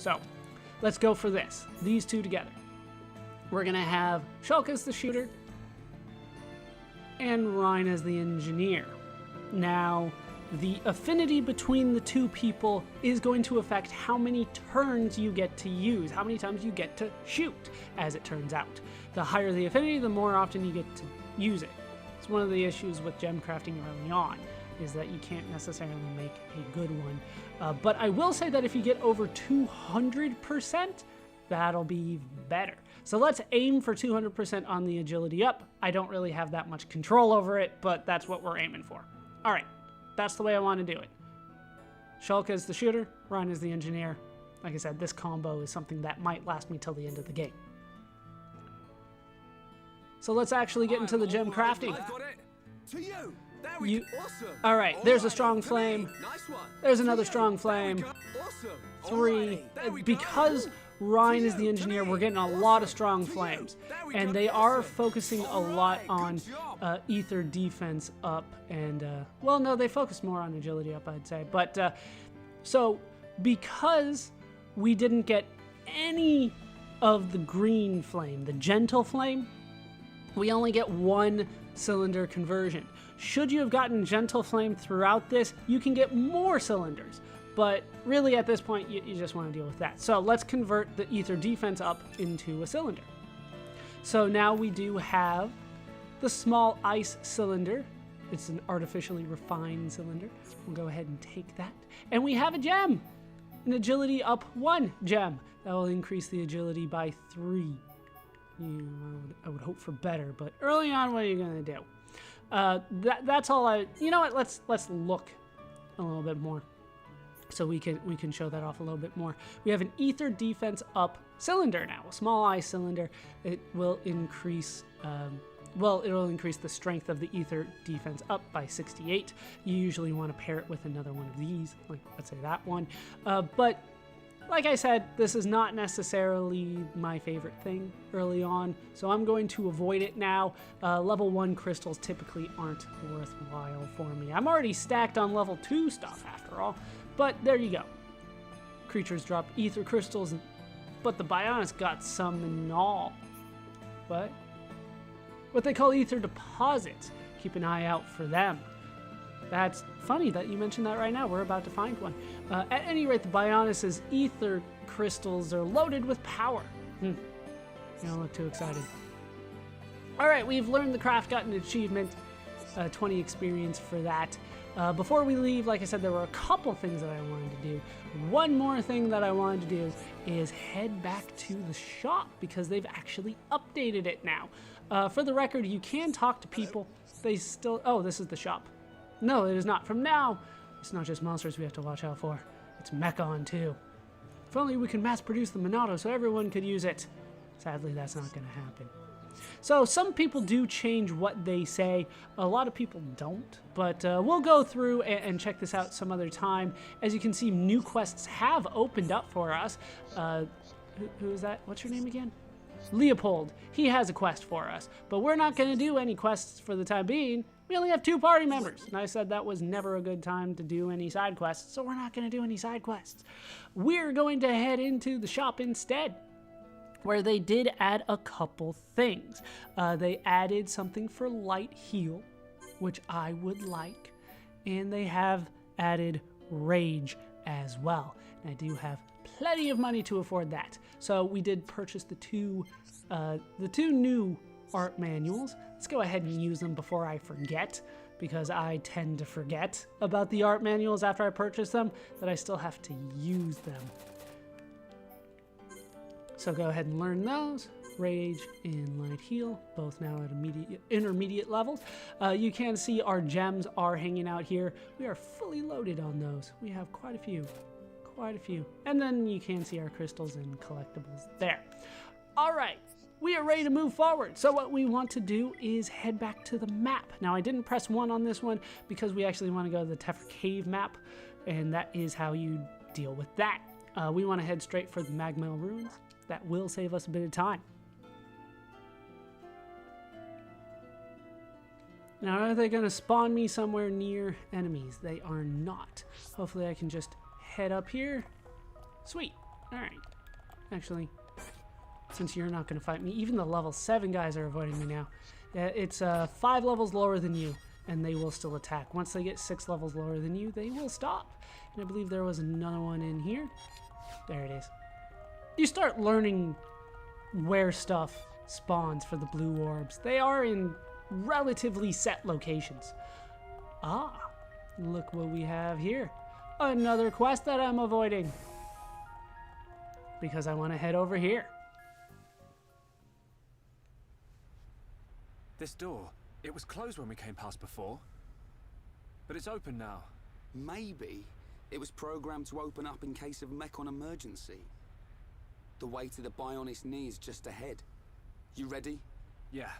So let's go for this. These two together. We're going to have Shulk as the shooter and Ryan as the engineer. Now, the affinity between the two people is going to affect how many turns you get to use, how many times you get to shoot, as it turns out. The higher the affinity, the more often you get to use it. It's one of the issues with gem crafting early on, is that you can't necessarily make a good one. But I will say that if you get over 200%, that'll be better. So let's aim for 200% on the agility up. I don't really have that much control over it, but that's what we're aiming for. All right, that's the way I want to do it. Shulk is the shooter, Ryan is the engineer. Like I said, this combo is something that might last me till the end of the game. So let's actually get into the gem crafting. I've got it. To you. There we go. Awesome. All right, there's a strong flame. Nice one. There's another strong flame. Awesome. 3. Because Ryan is the engineer, we're getting a lot of strong flames. And they are focusing a lot on ether defense up and, well, no, they focus more on agility up, I'd say. But, so, because we didn't get any of the green flame, the gentle flame, we only get 1 cylinder conversion. Should you have gotten gentle flame throughout this, you can get more cylinders. But really at this point, you just want to deal with that. So let's convert the ether defense up into a cylinder. So now we do have the small ice cylinder. It's an artificially refined cylinder. We'll go ahead and take that. And we have a gem, an agility up 1 gem. That will increase the agility by 3. I would hope for better, but early on, what are you going to do? That's all you know what, let's look a little bit more. So we can show that off a little bit more. We have an ether defense up cylinder now, a small ice cylinder. It will increase, it'll increase the strength of the ether defense up by 68. You usually want to pair it with another one of these, like let's say that one. But like I said, this is not necessarily my favorite thing early on, so I'm going to avoid it now. Level 1 crystals typically aren't worthwhile for me. I'm already stacked on level 2 stuff after all, but there you go. Creatures drop ether crystals, but the Bionis got some and all. What they call ether deposits. Keep an eye out for them. That's funny that you mentioned that right now. We're about to find one. At any rate, the Bionis' ether crystals are loaded with power. You don't look too excited. All right, we've learned the craft, got an achievement, 20 experience for that. Before we leave, like I said, there were a couple things that I wanted to do. One more thing that I wanted to do is head back to the shop because they've actually updated it now. For the record, you can talk to people. They still... Oh, this is the shop. No, it is not. From now, it's not just monsters we have to watch out for. It's Mechon, too. If only we could mass-produce the Monado so everyone could use it. Sadly, that's not going to happen. So, some people do change what they say. A lot of people don't. But we'll go through and check this out some other time. As you can see, new quests have opened up for us. Who is that? What's your name again? Leopold. He has a quest for us. But we're not going to do any quests for the time being. We only have 2 party members, and I said that was never a good time to do any side quests, so we're not going to do any side quests. We're going to head into the shop instead, where they did add a couple things. They added something for light heal, which I would like, and they have added rage as well. And I do have plenty of money to afford that. So we did purchase the two new art manuals. Let's go ahead and use them before I forget, because I tend to forget about the art manuals after I purchase them, that I still have to use them. So go ahead and learn those. Rage and Light Heal, both now at intermediate levels. You can see our gems are hanging out here. We are fully loaded on those. We have quite a few. And then you can see our crystals and collectibles there. All right. We are ready to move forward. So what we want to do is head back to the map. Now, I didn't press 1 on this one because we actually want to go to the Tephra Cave map, and that is how you deal with that. We want to head straight for the Magma Ruins. That will save us a bit of time. Now, are they going to spawn me somewhere near enemies? They are not. Hopefully, I can just head up here. Sweet. Alright. Actually, since you're not going to fight me, even the level 7 guys are avoiding me now. It's 5 levels lower than you, and they will still attack. Once they get 6 levels lower than you, they will stop. And I believe there was another one in here. There it is. You start learning where stuff spawns for the blue orbs. They are in relatively set locations. Ah, look what we have here. Another quest that I'm avoiding. Because I want to head over here. This door, it was closed when we came past before. But it's open now. Maybe it was programmed to open up in case of mech-on emergency. The way to the Bionis knee is just ahead. You ready? Yeah,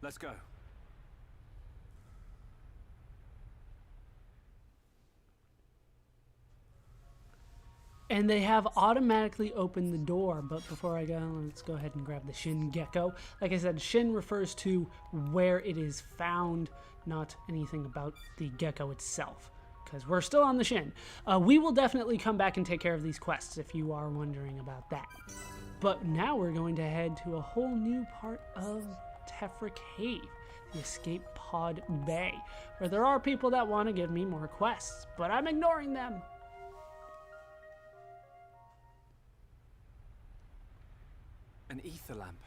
let's go. And they have automatically opened the door, but before I go, let's go ahead and grab the Shin Gecko. Like I said, Shin refers to where it is found, not anything about the gecko itself, because we're still on the Shin. We will definitely come back and take care of these quests if you are wondering about that. But now we're going to head to a whole new part of Tephra Cave, the Escape Pod Bay, where there are people that want to give me more quests, but I'm ignoring them. An ether lamp.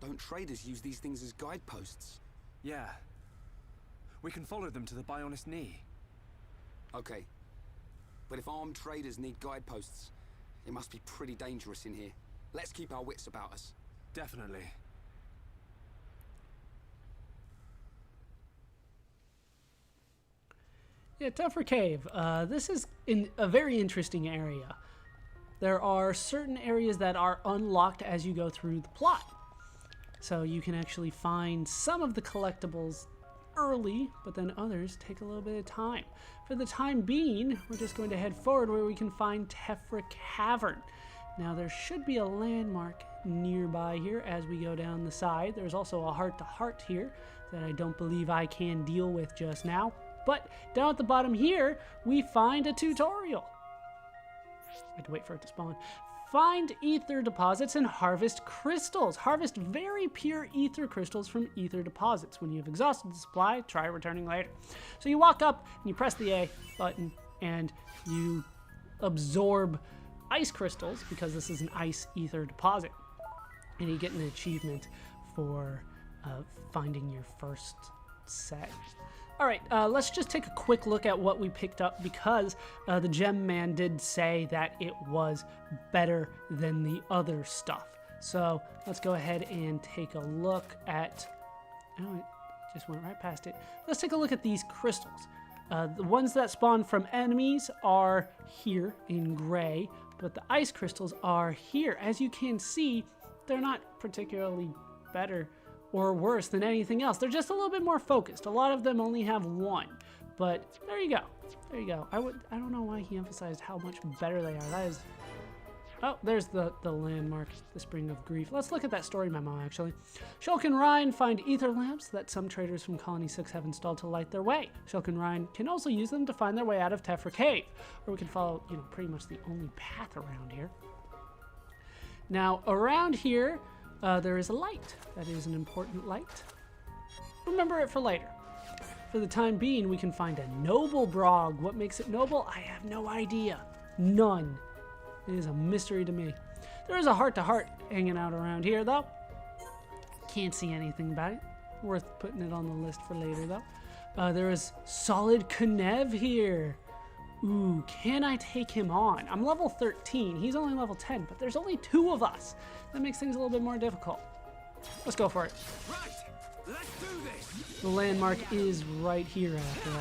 Don't traders use these things as guideposts? Yeah. We can follow them to the Bionis knee. Okay. But if armed traders need guideposts, it must be pretty dangerous in here. Let's keep our wits about us. Definitely. Yeah, Tephra Cave. This is in a very interesting area. There are certain areas that are unlocked as you go through the plot. So you can actually find some of the collectibles early, but then others take a little bit of time. For the time being, we're just going to head forward where we can find Tephra Cavern. Now there should be a landmark nearby here as we go down the side. There's also a heart-to-heart here that I don't believe I can deal with just now. But down at the bottom here, we find a tutorial. I had to wait for it to spawn. Find ether deposits and harvest crystals. Harvest very pure ether crystals from ether deposits. When you have exhausted the supply, try returning later. So you walk up and you press the A button and you absorb ice crystals because this is an ice ether deposit. And you get an achievement for finding your first set. All right, let's just take a quick look at what we picked up because the Gem Man did say that it was better than the other stuff. So let's go ahead and take a look at... Oh, it just went right past it. Let's take a look at these crystals. The ones that spawn from enemies are here in gray, but the ice crystals are here. As you can see, they're not particularly better or worse than anything else. They're just a little bit more focused. A lot of them only have one, but there you go. There you go. I don't know why he emphasized how much better they are. That is... Oh, there's the landmark, the Spring of Grief. Let's look at that story memo, actually. Shulk and Ryan find ether lamps that some traders from Colony 6 have installed to light their way. Shulk and Ryan can also use them to find their way out of Tephra Cave, or we can follow, pretty much the only path around here. Now, around here, there is a light. That is an important light. Remember it for later. For the time being, we can find a noble brog. What makes it noble? I have no idea. None. It is a mystery to me. There is a heart-to-heart hanging out around here, though. Can't see anything about it. Worth putting it on the list for later, though. There is Solid Knev here. Ooh, can I take him on? I'm level 13. He's only level 10, but there's only 2 of us. That makes things a little bit more difficult. Let's go for it. Right, let's do this. The landmark is right here, after all.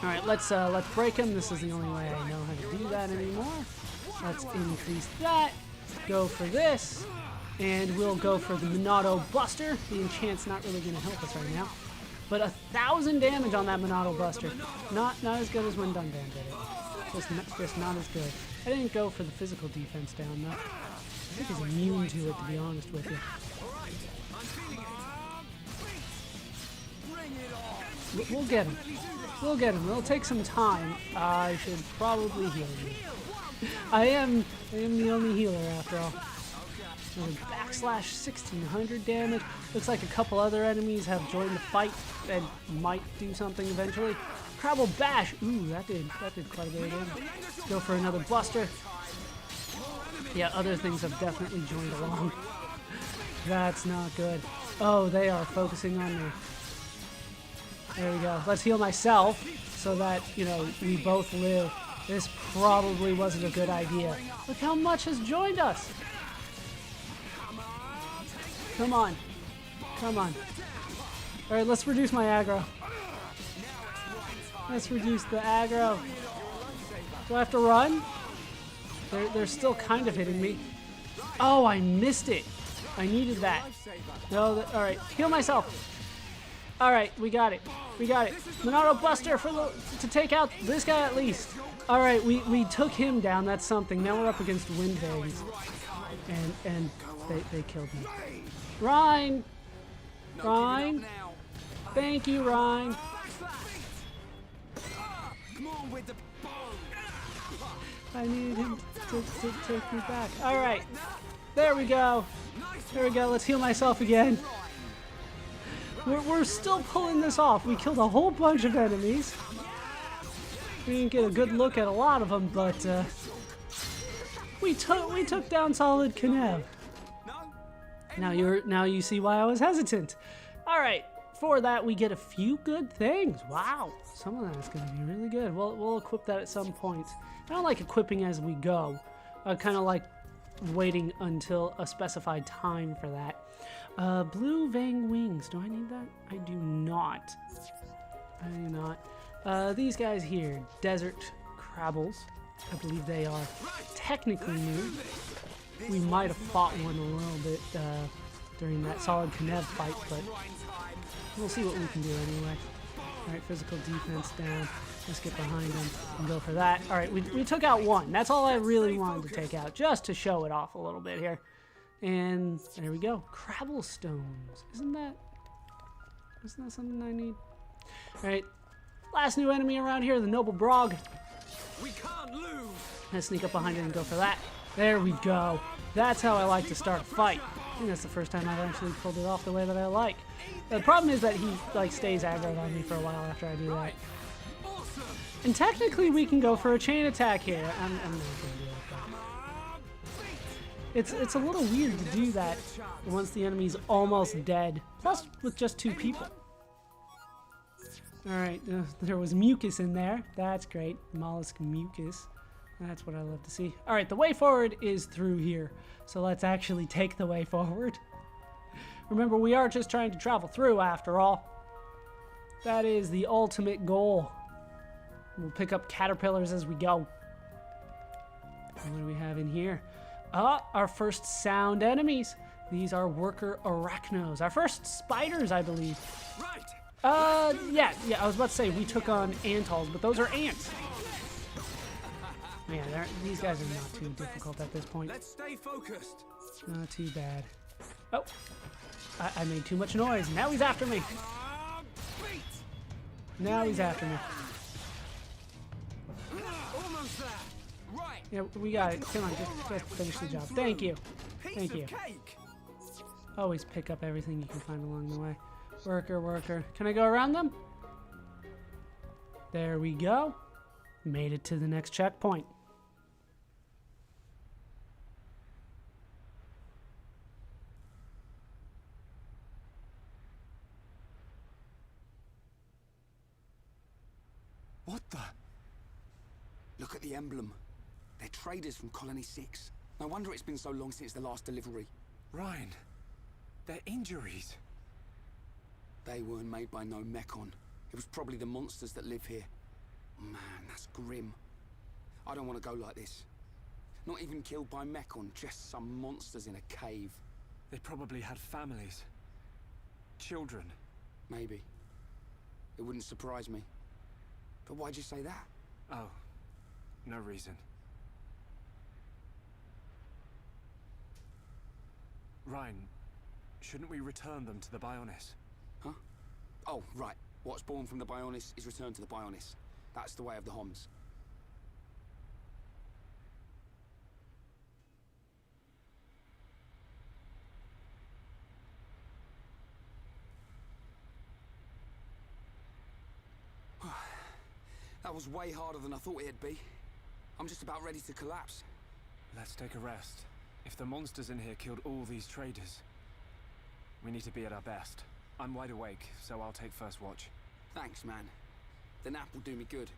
All right, let's break him. This is the only way I know how to do that anymore. Let's increase that. Go for this, and we'll go for the Monado Buster. The enchant's not really going to help us right now, but 1,000 damage on that Monado Buster. Not as good as when Dundan did it. Just not as good. I didn't go for the physical defense down though. I think he's immune to it, to be honest with you. We'll get him. We'll get him. It'll take some time. I should probably heal you. I am the only healer after all. Another backslash 1600 damage. Looks like a couple other enemies have joined the fight and might do something eventually. Crabble bash. Ooh, that did quite a bit of damage. Let's go for another buster. Yeah, other things have definitely joined along. That's not good. Oh, they are focusing on me. There we go. Let's heal myself so that, you know, we both live. This probably wasn't a good idea. Look how much has joined us. Come on. Come on. All right, let's reduce my aggro. Let's reduce the aggro. Do I have to run? They're still kind of hitting me. Oh, I missed it. I needed that. No, all right. Heal myself. All right, we got it. We got it. Monaro Buster to take out this guy at least. All right, we took him down. That's something. Now we're up against Wind Veins. And they killed me. Rhine! Rhine! Thank you, Rhine. I needed him to take me back. All right. There we go. There we go. Let's heal myself again. We're still pulling this off. We killed a whole bunch of enemies. We didn't get a good look at a lot of them, but we took down Solid Knev. Now you see why I was hesitant. All right. For that, we get a few good things. Wow. Some of that is going to be really good. We'll equip that at some point. I don't like equipping as we go. I kind of like waiting until a specified time for that. Blue Vang Wings. Do I need that? I do not. I do not. These guys here, Desert Crabbles. I believe they are technically new. We might have fought one a little bit during that Solid Knev fight, but we'll see what we can do anyway. Alright, physical defense down. Let's get behind him and go for that. Alright, we took out one. That's all I really wanted to take out, just to show it off a little bit here. And there we go. Crabble stones. Isn't that something I need? Alright, last new enemy around here, the Noble Brog. We can't lose. Let's sneak up behind him and go for that. There we go. That's how I like to start a fight. I think that's the first time I've actually pulled it off the way that I like. The problem is that he stays aggroed on me for a while after I do that. And technically we can go for a chain attack here. I'm not going to do it. It's a little weird to do that once the enemy's almost dead. Plus with just two people. Alright, there was mucus in there. That's great. Mollusk mucus. That's what I love to see. Alright, the way forward is through here. So let's actually take the way forward. Remember, we are just trying to travel through after all. That is the ultimate goal. We'll pick up caterpillars as we go. And what do we have in here? Our first sound enemies. These are worker arachnos. Our first spiders, I believe. Right. Yeah, I was about to say we took on antalls, but those are ants. Man, these guys are not too difficult at this point. Let's stay focused. Not too bad. Oh, I made too much noise. Now he's after me. Now he's after me. Almost there. Right. Yeah, we got it. Come on, just finish the job. Thank you. Thank you. Always pick up everything you can find along the way. Worker. Can I go around them? There we go. Made it to the next checkpoint. What the? Look at the emblem. They're traders from Colony 6. No wonder it's been so long since the last delivery. Ryan, their injuries. They weren't made by no Mekon. It was probably the monsters that live here. Man, that's grim. I don't want to go like this. Not even killed by Mekon, just some monsters in a cave. They probably had families. Children. Maybe. It wouldn't surprise me. But why'd you say that? Oh, no reason. Ryan, shouldn't we return them to the Bionis? Huh? Oh, right. What's born from the Bionis is returned to the Bionis. That's the way of the Homs. That was way harder than I thought it'd be. I'm just about ready to collapse. Let's take a rest. If the monsters in here killed all these traders, we need to be at our best. I'm wide awake, so I'll take first watch. Thanks, man. The nap will do me good.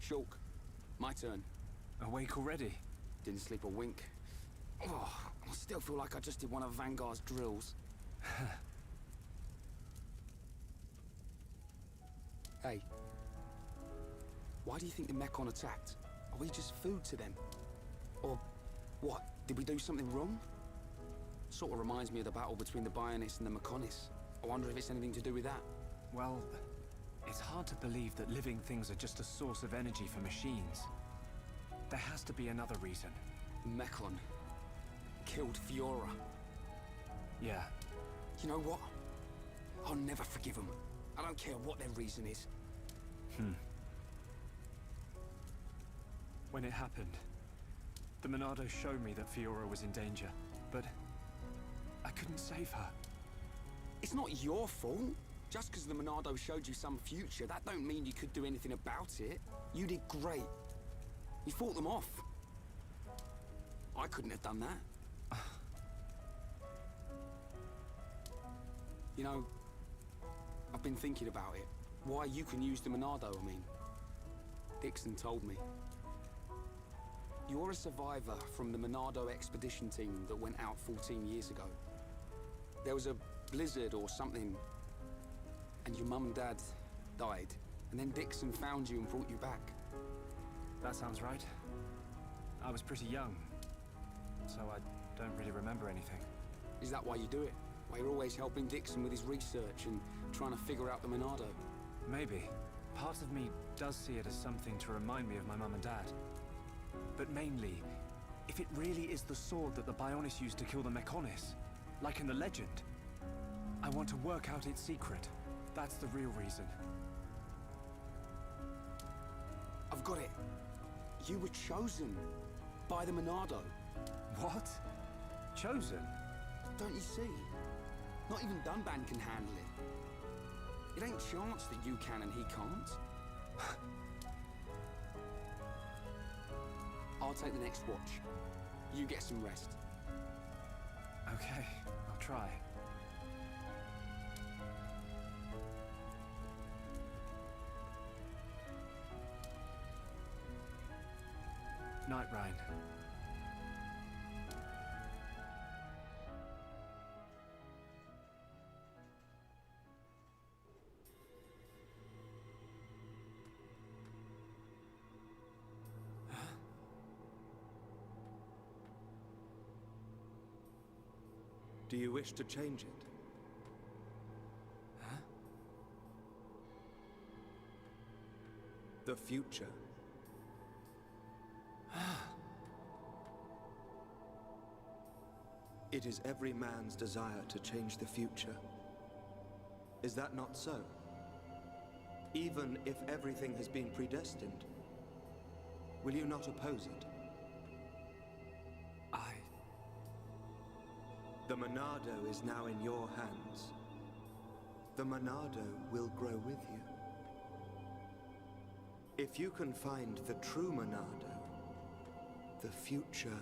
Shulk, my turn. Awake already? Didn't sleep a wink. Oh, I still feel like I just did one of Vanguard's drills. Hey, why do you think the Mechon attacked? Are we just food to them? Or what? Did we do something wrong? Sort of reminds me of the battle between the Bionists and the Mechonis. I wonder if it's anything to do with that. Well, it's hard to believe that living things are just a source of energy for machines. There has to be another reason. Mechon killed Fiora. Yeah. You know what? I'll never forgive them. I don't care what their reason is. When it happened, the Monado showed me that Fiora was in danger, but I couldn't save her. It's not your fault. Just because the Monado showed you some future, that don't mean you could do anything about it. You did great. You fought them off. I couldn't have done that. You know, I've been thinking about it. Why you can use the Monado, I mean. Dixon told me. You're a survivor from the Monado expedition team that went out 14 years ago. There was a blizzard or something, and your mum and dad died. And then Dixon found you and brought you back. That sounds right. I was pretty young, so I don't really remember anything. Is that why you do it? Why you're always helping Dixon with his research and trying to figure out the Monado? Maybe. Part of me does see it as something to remind me of my mum and dad. But mainly, if it really is the sword that the Bionis used to kill the Mechonis, like in the legend, I want to work out its secret. That's the real reason. I've got it. You were chosen by the Monado. What? Chosen? Don't you see? Not even Dunban can handle it. It ain't chance that you can and he can't. I'll take the next watch. You get some rest. Okay, I'll try. Night, Ryan. Do you wish to change it? Huh? The future. It is every man's desire to change the future. Is that not so? Even if everything has been predestined, will you not oppose it? The Monado is now in your hands. The Monado will grow with you. If you can find the true Monado, the future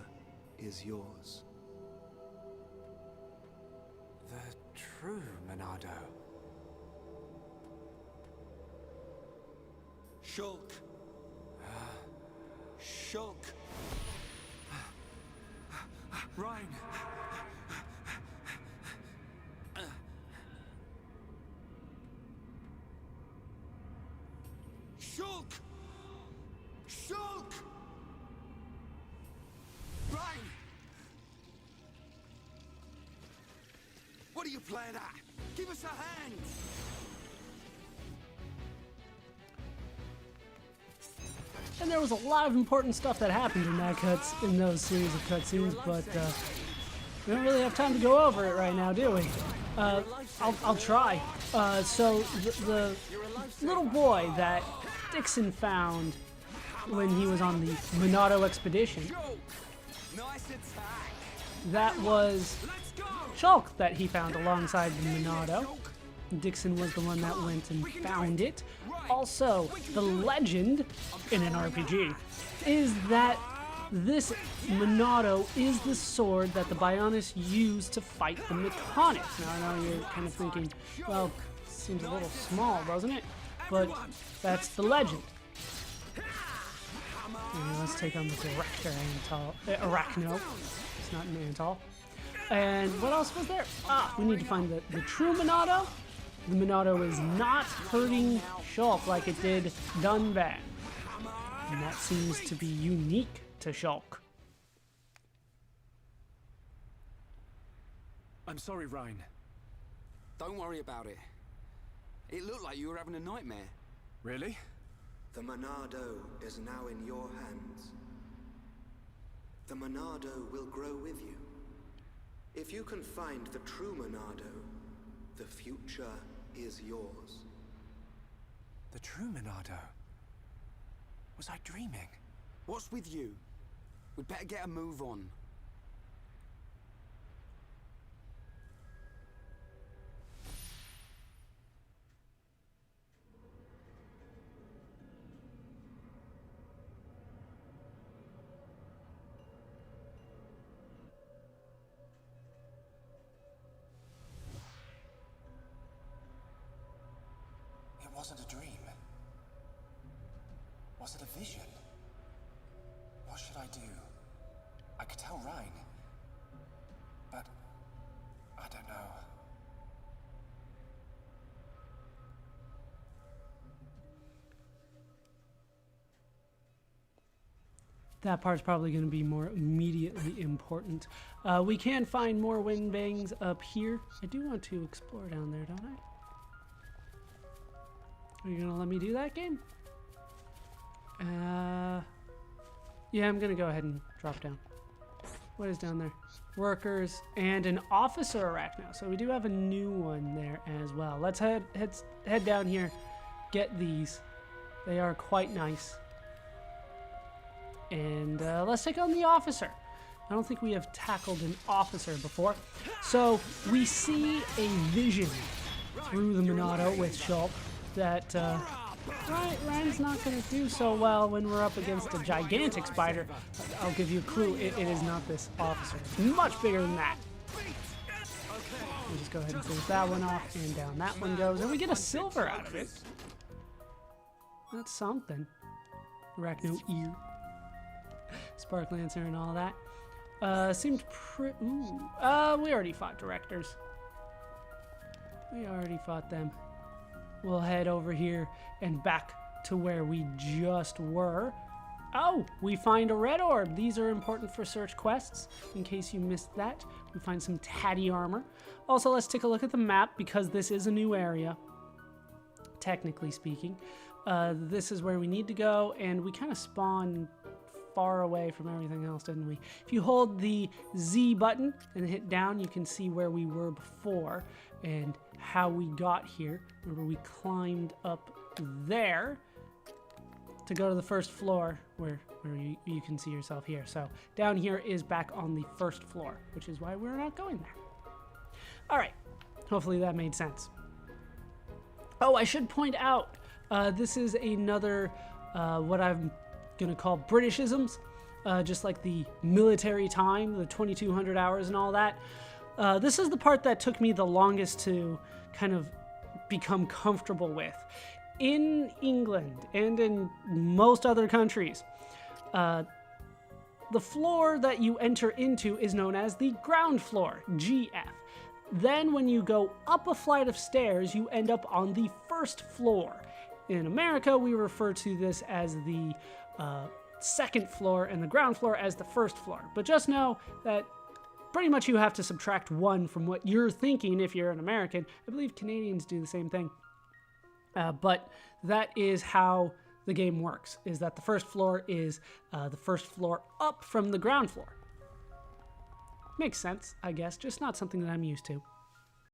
is yours. The true Monado. Shulk! Shulk! Ryan! Shulk! Shulk! Ryan! What are you playing at? Give us a hand! And there was a lot of important stuff that happened in those series of cutscenes, but we don't really have time to go over it right now, do we? I'll try. So the little boy that Dixon found when he was on the Monado expedition. Nice attack. That was Shulk that he found alongside the Monado. Dixon was the one that went and found it. Also, the legend in an RPG is that this Monado is the sword that the Bionis used to fight the Mechonis. Now, I know you're kind of thinking, well, seems a little small, doesn't it? But that's the legend. And let's take on the Director Arachno. It's not an Antal. And what else was there? We need to find the true Monado. The Monado is not hurting Shulk like it did Dunban. And that seems to be unique to Shulk. I'm sorry, Rhine. Don't worry about it. It looked like you were having a nightmare. Really? The Monado is now in your hands. The Monado will grow with you. If you can find the true Monado, the future is yours. The true Monado? Was I dreaming? What's with you? We'd better get a move on. It wasn't a dream. Was it a vision? What should I do? I could tell Rhine, but I don't know. That part's probably going to be more immediately important. We can find more wind bangs up here. I do want to explore down there, don't I? Are you going to let me do that, game? Yeah, I'm going to go ahead and drop down. What is down there? Workers and an officer Arachno. So we do have a new one there as well. Let's head down here, get these. They are quite nice. And let's take on the officer. I don't think we have tackled an officer before. So we see a vision through the Monado with Shulk that Ryan's not going to do so well when we're up against a gigantic spider. I'll give you a clue. It is not this officer. It's much bigger than that. We'll just go ahead and finish that one off, and down that one goes. And we get a silver out of it. That's something. Arachno ear. Spark Lancer and all that. Seemed pretty... Ooh. We already fought Directors. We already fought them. We'll head over here and back to where we just were. Oh, we find a red orb. These are important for search quests, in case you missed that. We find some tatty armor. Also, let's take a look at the map, because this is a new area, technically speaking. This is where we need to go, and we kind of spawn far away from everything else, didn't we? If you hold the Z button and hit down, you can see where we were before and how we got here. Remember, we climbed up there to go to the first floor where you can see yourself here. So down here is back on the first floor, which is why we're not going there. All right, hopefully that made sense. Oh, I should point out, this is another, what I'm gonna call Britishisms, just like the military time, the 2200 hours and all that. This is the part that took me the longest to kind of become comfortable with. In England and in most other countries, the floor that you enter into is known as the ground floor, GF. Then when you go up a flight of stairs, you end up on the first floor. In America, we refer to this as the second floor and the ground floor as the first floor. But just know that pretty much you have to subtract one from what you're thinking if you're an American. I believe Canadians do the same thing. But that is how the game works, is that the first floor is the first floor up from the ground floor. Makes sense, I guess, just not something that I'm used to.